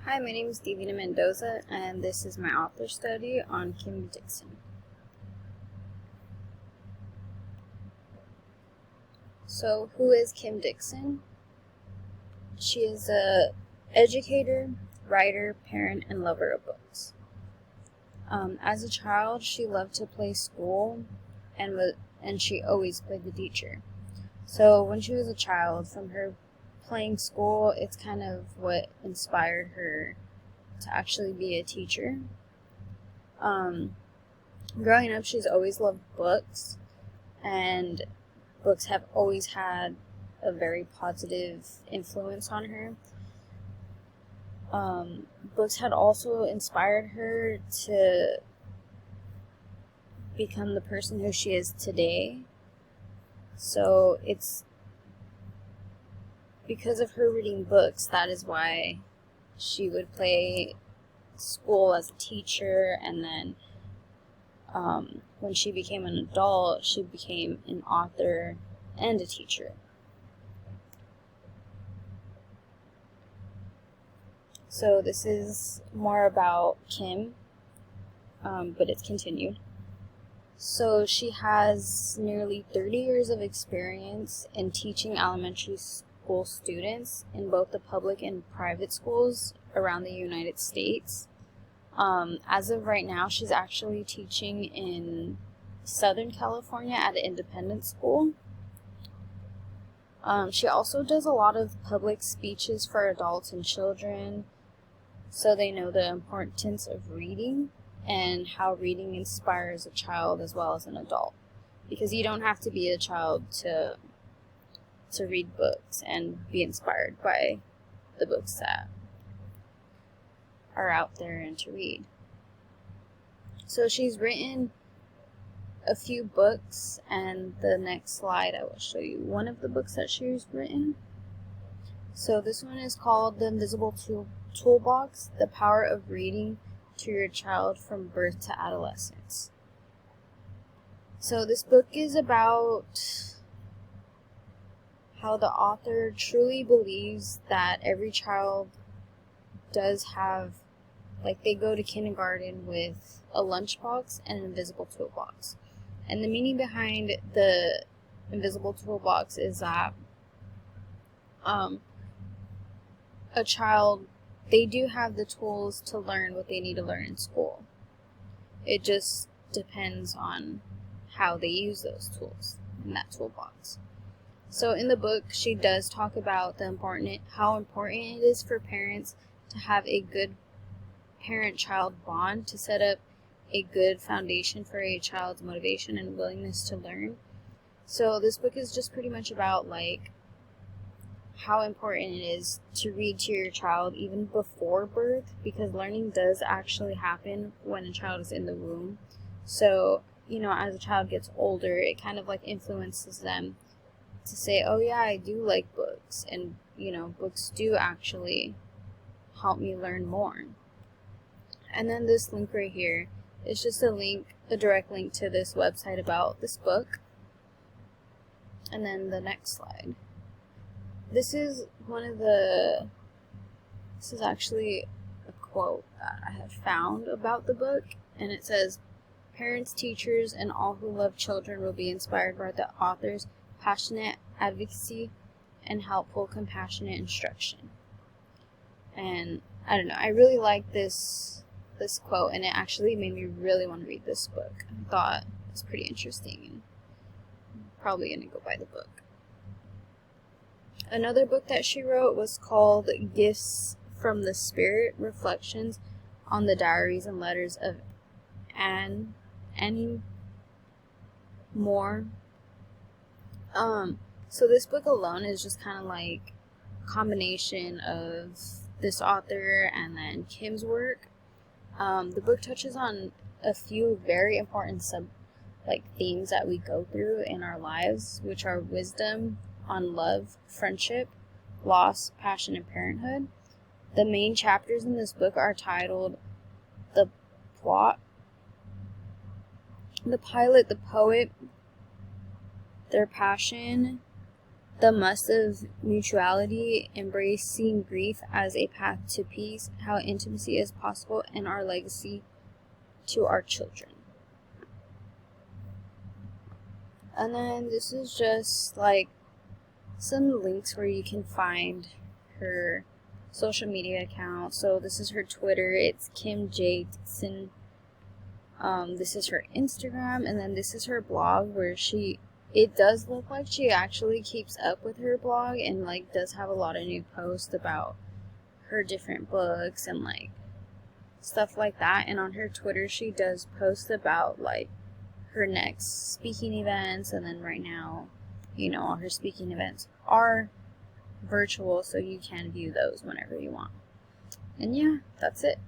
Hi, my name is Divina Mendoza, and this is my author study on Kim Dickson. So, who is Kim Dickson? She is a educator, writer, parent, and lover of books. As a child, she loved to play school, and she always played the teacher. So, when she was a child, from her playing school, it's kind of what inspired her to actually be a teacher. Growing up, she's always loved books, and books have always had a very positive influence on her. Books had also inspired her to become the person who she is today. So it's because of her reading books, that is why she would play school as a teacher, and then when she became an adult, she became an author and a teacher. So this is more about Kim, but it's continued. So she has nearly 30 years of experience in teaching elementary school students in both the public and private schools around the United States. As of right now, she's actually teaching in Southern California at an independent school. She also does a lot of public speeches for adults and children, so they know the importance of reading and how reading inspires a child as well as an adult. Because you don't have to be a child to read books and be inspired by the books that are out there and to read. So she's written a few books, and the next slide I will show you one of the books that she's written. So this one is called The Invisible Toolbox, The Power of Reading to Your Child from Birth to Adolescence. So this book is about how the author truly believes that every child does have, they go to kindergarten with a lunchbox and an invisible toolbox. And the meaning behind the invisible toolbox is that a child, they do have the tools to learn what they need to learn in school. It just depends on how they use those tools in that toolbox. So in the book, she does talk about how important it is for parents to have a good parent-child bond to set up a good foundation for a child's motivation and willingness to learn. So this book is just pretty much about how important it is to read to your child even before birth, because learning does actually happen when a child is in the womb. So, as a child gets older, it kind of influences them to say, oh yeah, I do like books, and books do actually help me learn more. And then this link right here is just a direct link to this website about this book. And then the next slide. This is actually a quote that I have found about the book, and it says, "Parents, teachers, and all who love children will be inspired by the author's passionate advocacy and helpful, compassionate instruction." And I don't know, I really like this quote, and it actually made me really want to read this book. I thought it was pretty interesting, and I'm probably going to go buy the book. Another book that she wrote was called Gifts from the Spirit, Reflections on the Diaries and Letters of Annie Moore. So this book alone is just kind of a combination of this author and then Kim's work. The book touches on a few very important themes that we go through in our lives, which are wisdom on love, friendship, loss, passion, and parenthood. The main chapters in this book are titled The Plot, The Pilot, The Poet, Their Passion, The must of mutuality, embracing grief as a path to peace, how intimacy is possible, and our legacy to our children. And then this is just like some links where you can find her social media account. So this is her Twitter, it's Kim J. Dickson. This is her Instagram, and then this is her blog where it does look like she actually keeps up with her blog and like does have a lot of new posts about her different books and like stuff like that. And on her Twitter she does post about like her next speaking events, and then right now, you know, all her speaking events are virtual, so you can view those whenever you want. And yeah, that's it.